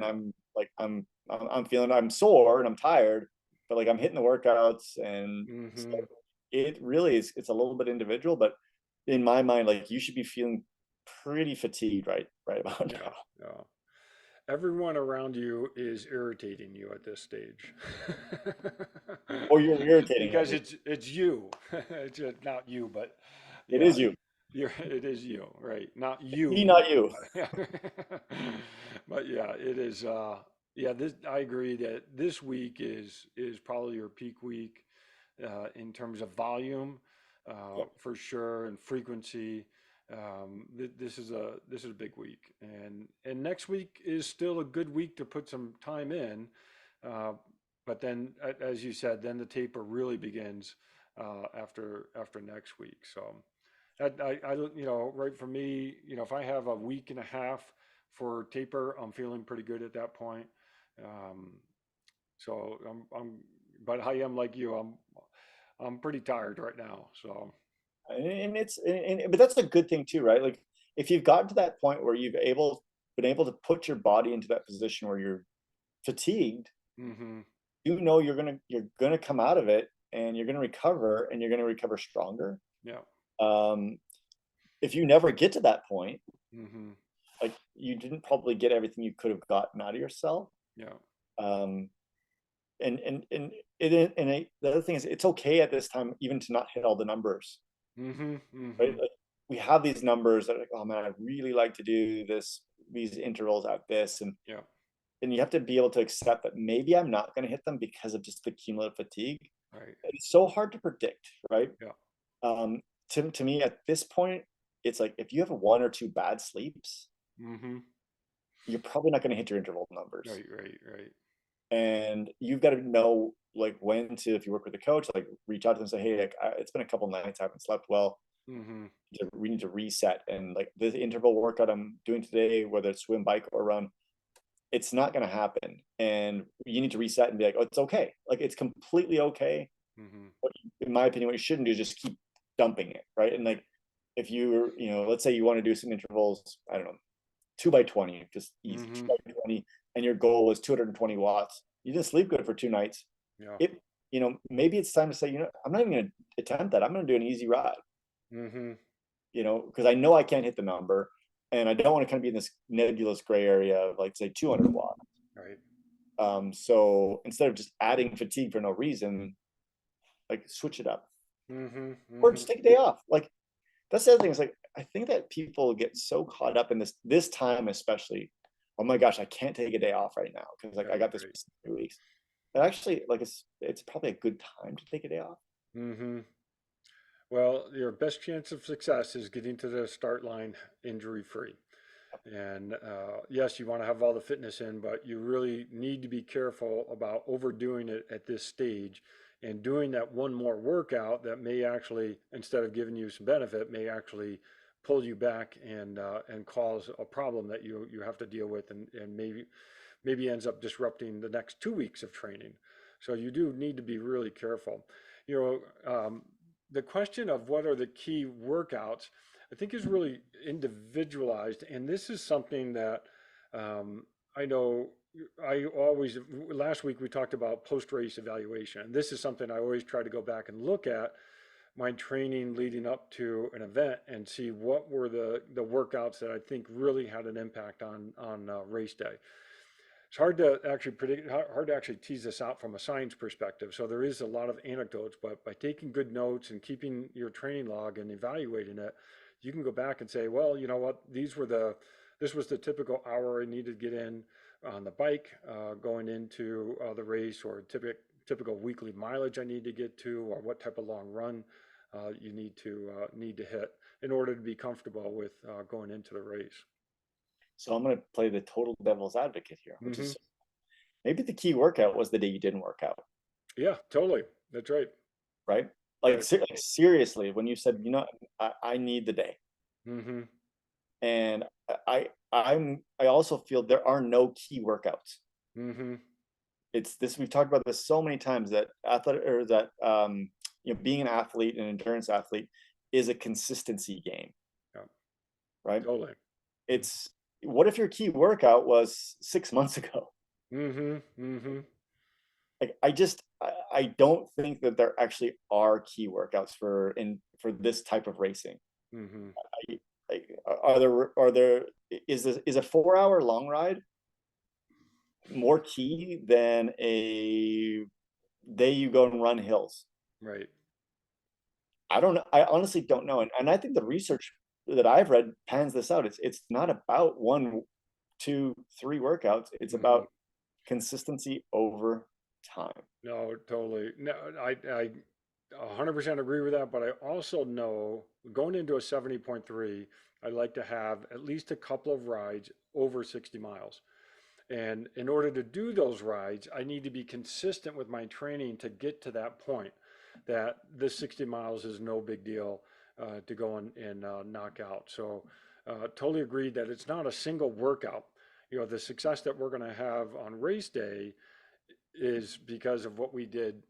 I'm feeling, I'm sore and I'm tired, but like I'm hitting the workouts. And so Hmm. it really is, it's a little bit individual, but in my mind, like you should be feeling pretty fatigued right about Yeah. now. Yeah. Everyone around you is irritating you at this stage. Or you're irritating Because everyone. it's you. It's not you, but It yeah, is you. it is you, right? Not you, Me, me. not you. But yeah, it is. Yeah, this I agree that this week is probably your peak week in terms of volume, Yeah. for sure, and frequency. This is a big week, and next week is still a good week to put some time in. Uh, but then, as you said, then the taper really begins after next week. So. Right for me, if I have a week and a half for taper, I'm feeling pretty good at that point. Um, so but I am like you, I'm pretty tired right now. So, And but that's a good thing too, right? Like if you've gotten to that point where been able to put your body into that position where you're fatigued, hmm you know you're gonna come out of it and you're gonna recover and you're gonna recover stronger. yeah, Um, if you never get to that point, hmm like you didn't probably get everything you could have gotten out of yourself. yeah, Um, the other thing is it's okay at this time even to not hit all the numbers, right? hmm Like we have these numbers that are like, oh man, I really like to do these intervals at this, yeah, and you have to be able to accept that maybe I'm not going to hit them because of just the cumulative fatigue. right, It's so hard to predict, right? yeah, Um, to me at this point, it's like if you have one or two bad sleeps, hmm you're probably not going to hit your interval numbers, right, right, right, and you've got to know like when to, if you work with a coach, like reach out to them and say, hey, like it's been a couple nights I haven't slept well, hmm we need to reset, and like this interval workout I'm doing today, whether it's swim, bike, or run, it's not going to happen, and you need to reset and be like, oh, it's okay, like it's completely okay. hmm What in my opinion, what you shouldn't do is just keep dumping it, right? And like if let's say you want to do some intervals, I don't know, 2 by 20, just easy, two hmm by 20, and your goal was 220 watts. You didn't sleep good for 2 nights. yeah, It, maybe it's time to say, I'm not even going to attempt that. I'm going to do an easy ride, hmm because I know I can't hit the number, and I don't want to kind of be in this nebulous gray area of like say 200 watts. right, So instead of just adding fatigue for no reason, like switch it up, hmm or hmm just take a day off. Like that's the other thing is like I think that people get so caught up in this time, especially. Oh my gosh, I can't take a day off right now because like I right, got this right, 3 weeks. But actually, like it's probably a good time to take a day off. hmm Well, your best chance of success is getting to the start line injury free. And yes, you want to have all the fitness in, but you really need to be careful about overdoing it at this stage and doing that one more workout that may actually, instead of giving you some benefit, may actually pull you back and cause a problem that you have to deal with and maybe ends up disrupting the next 2 weeks of training. So you do need to be really careful. You the question of what are the key workouts, I think is really individualized. And this is something that I know I always, last week we talked about post race evaluation. And this is something I always try to go back and look at my training leading up to an event and see what were the workouts that I think really had an impact on race day. It's hard to actually predict, hard to actually tease this out from a science perspective. So there is a lot of anecdotes, but by taking good notes and keeping your training log and evaluating it, you can go back and say, well, you know what, this was the typical hour I needed to get in on the bike going into the race, or typical weekly mileage I need to get to, or what type of long run you need to hit in order to be comfortable with going into the race. So I'm going to play the total devil's advocate here, which hmm is maybe the key workout was the day you didn't work out, Yeah, totally. That's right. right? Right. Like seriously, when you said, I need the day, hmm and I also feel there are no key workouts. hmm It's this, we've talked about this so many times, that athletic, or that being an athlete, an endurance athlete, is a consistency game, Yeah, right? totally. It's what if your key workout was 6 months ago? hmm hmm Like I don't think that there actually are key workouts for this type of racing. hmm Like is a 4 hour long ride more key than a day you go and run hills? Right. I don't know. I honestly don't know. And I think the research that I've read pans this out. It's not about one, two, three workouts. It's Hmm. about consistency over time. No, totally. No, I 100% agree with that, but I also know going into a 70.3, I like to have at least a couple of rides over 60 miles. And in order to do those rides, I need to be consistent with my training to get to that point that this 60 miles is no big deal to go and knock out. So, totally agreed that it's not a single workout. The success that we're going to have on race day is because of what we did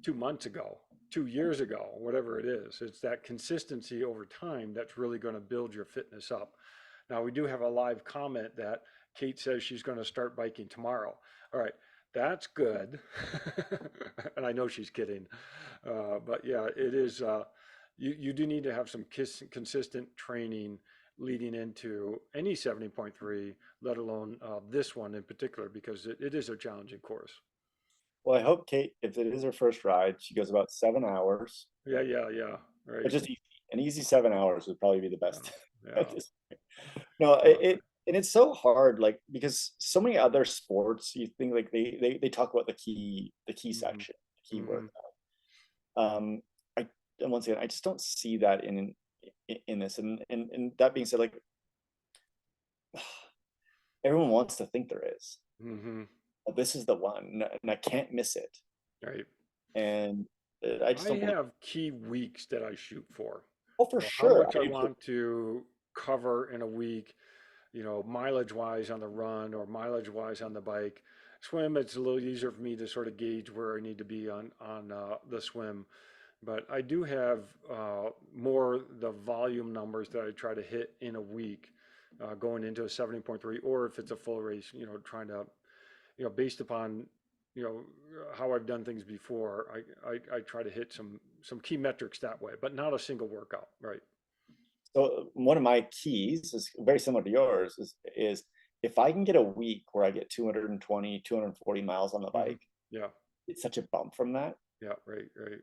2 months ago, 2 years ago, whatever it is. It's that consistency over time that's really going to build your fitness up. Now, we do have a live comment that Kate says she's going to start biking tomorrow. All right, that's good. And I know she's kidding. But yeah, it is. You do need to have some consistent training leading into any 70.3, let alone this one in particular, because it is a challenging course. Well, I hope Kate, if it is her first ride, she goes about 7 hours, Yeah, yeah, yeah. but Right. just easy. An easy 7 hours would probably be the Yeah, best. yeah. At this No, Uh, and it's so hard, like because so many other sports, you think like they talk about the key mhm, section, the key work. mhm. Um, I and once again, I just don't see that in this. And that being said, like everyone wants to think there is. Hmm. But this is the one, and I can't miss it. Right. And I just I don't believe. have key weeks that I shoot for. Oh, for How sure, much I I do too. want to cover in a week, mileage wise on the run or mileage wise on the bike. Swim, it's a little easier for me to sort of gauge where I need to be on the swim. But I do have more the volume numbers that I try to hit in a week going into a 70.3, or if it's a full race, trying to based upon, you know, how I've done things before, I try to hit some key metrics that way, but not a single workout, right? So one of my keys is very similar to yours is if I can get a week where I get 220, 240 miles on the Hmm. bike, Yeah, it's such a bump from that, yeah, right, right.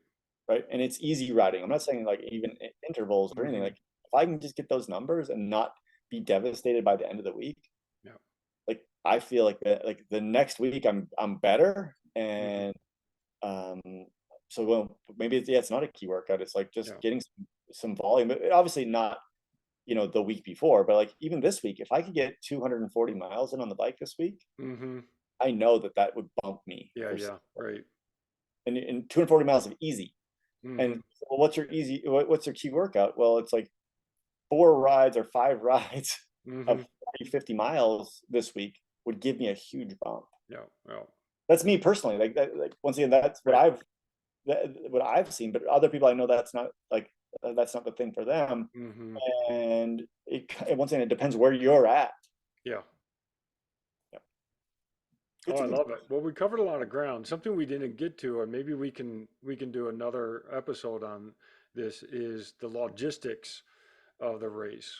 right? And it's easy riding. I'm not saying like even intervals or anything. Hmm. Like if I can just get those numbers and not be devastated by the end of the week, Yeah. like I feel like the next week I'm better. Hmm. And um so well maybe it's not a key workout. It's like just Yeah. getting some volume. But obviously not the week before, but like even this week, if I could get 240 miles in on the bike this week, Hmm. I know that would bump me Yeah, for yeah, right. and 240 miles of easy. And Hmm. well, what's your key workout? Well, it's like 4 rides or 5 rides Hmm. of 40, 50 miles this week would give me a huge bump. Yeah, well, That's me personally. Like that, like once again, that's right. what I've seen. But other people I know that's not the thing for them. Hmm. And once again, it depends where you're at. Yeah. Yeah. Oh, Good I to love it. Well, we covered a lot of ground. Something we didn't get to, and maybe we can do another episode on this, is the logistics of the race,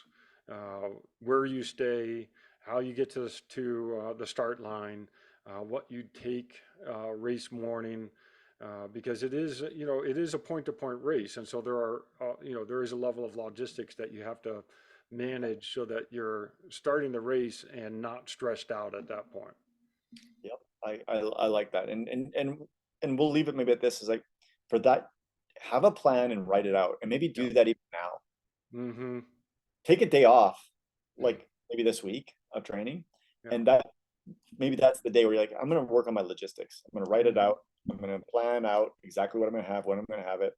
uh, where you stay, how you get to the start line, what you take race morning, because it is a point-to-point race, and so there is a level of logistics that you have to manage so that you're starting the race and not stressed out at that point. Yep. I like that. And we'll leave it maybe at this is like for that, have a plan and write it out. And maybe Yeah. do that even now. Mm-hmm. Take a day off, Mm-hmm. like maybe this week of training. Yeah. And that maybe that's the day where you're like, I'm gonna work on my logistics. I'm gonna write it Mm-hmm. out. I'm gonna plan out exactly what I'm gonna have, when I'm gonna have it.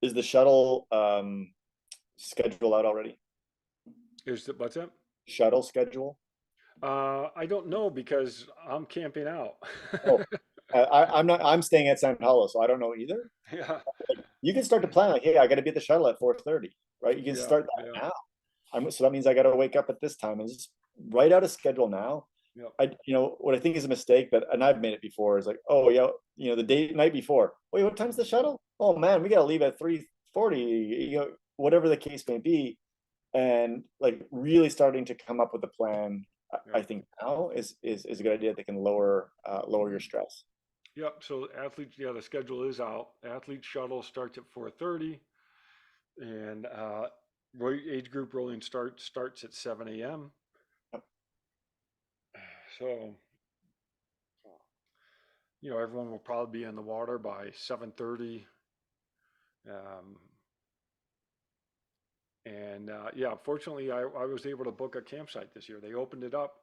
Is the shuttle schedule out already? What's that? Shuttle schedule? I don't know because I'm camping out. Oh, I'm staying at San Paulo, so I don't know either. Yeah. You can start to plan like, hey, I got to be at the shuttle at 4:30, right? You can Yeah. start Yeah. that now. So that means I got to wake up at this time and just write out a schedule now. Yeah. What I think is a mistake and I've made it before is like, oh yeah, the night before. Wait, what time's the shuttle? Oh man, we got to leave at 3:40. Whatever the case may be, and like really starting to come up with a plan. Yeah. I think now is a good idea that can lower your stress. Yep. So athletes, yeah, the schedule is out. Athlete shuttle starts at 4:30, and age group rolling starts at 7 a.m. Yep. So, everyone will probably be in the water by 7:30. Um, and yeah, fortunately, I was able to book a campsite this year. They opened it up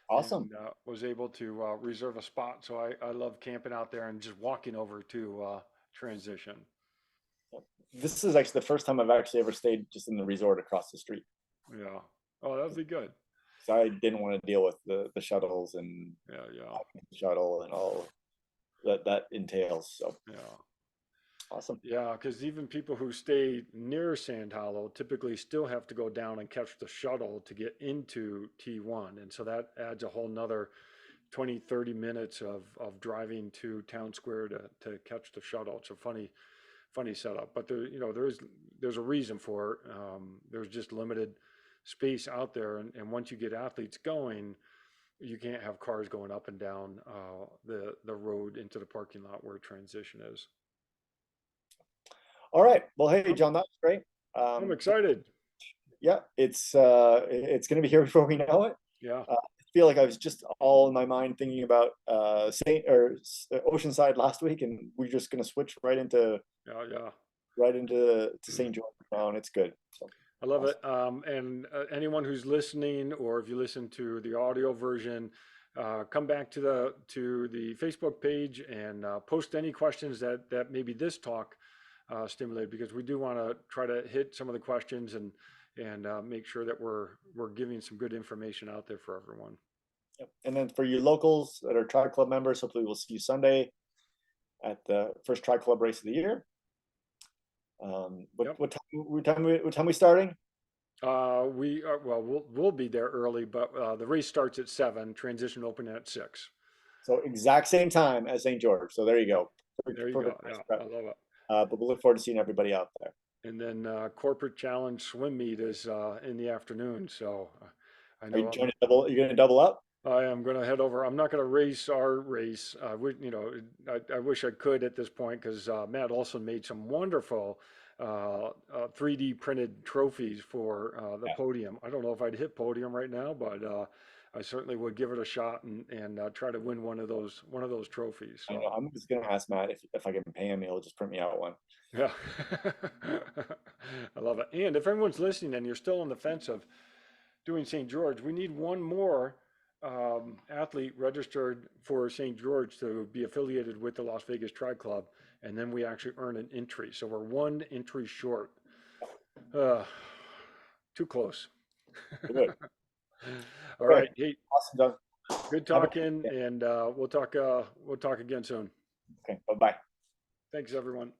Awesome. and was able to reserve a spot. So I love camping out there and just walking over to transition. This is actually the first time I've actually ever stayed just in the resort across the street. Yeah. Oh, that'd be good. So I didn't want to deal with the shuttles and Yeah, yeah, shuttle and all that entails. So yeah. awesome. Yeah, because even people who stay near Sand Hollow typically still have to go down and catch the shuttle to get into T1. And so that adds a whole nother 20, 30 minutes of driving to Town Square to catch the shuttle. It's a funny setup, but there's a reason for it. There's just limited space out there. And once you get athletes going, you can't have cars going up and down the road into the parking lot where transition is. All right. Well, hey, I'm, John, that was great. I'm Um, excited. yeah, it's going to be here before we know it. Yeah. I feel like I was just all in my mind thinking about Oceanside last week, and we're just going to switch Yeah, yeah. right into to St. George now, and it's good. So I love awesome. it. And anyone who's listening, or if you listen to the audio version, come back to the Facebook page and post any questions that maybe this talk stimulated, because we do want to try to hit some of the questions and make sure that we're giving some good information out there for everyone. Yep. And then for you locals that are Tri Club members, hopefully we'll see you Sunday at the first Tri Club race of the year. Yep. What time we starting? We are, well, we'll be there early, but the race starts at 7, transition open at 6. So exact same time as St. George. So there you Yep. go. There you go. Perfect race Yeah, prep. I love it. But we'll look forward to seeing everybody out there. And then corporate challenge swim meet is in the afternoon. So I Are you know joining double? You're going to double up? I am going to head over. I'm not going to race our race. I wish I could at this point, because Matt Olson made some wonderful 3D printed trophies for the Yeah. podium. I don't know if I'd hit podium right now, but I certainly would give it a shot and try to win one of those trophies. I So know. I'm just going to ask Matt if I can pay him, he'll just print me out one. yeah, I love it. And if everyone's listening and you're still on the fence of doing St. George, we need one more athlete registered for St. George to be affiliated with the Las Vegas Tri Club, and then we actually earn an entry. So we're one entry short. Uh, Too close. Good. All Okay. right. Hey, Awesome, Doug. good Have a talking, good day. and we'll talk again soon. Okay. Bye bye. Thanks, everyone.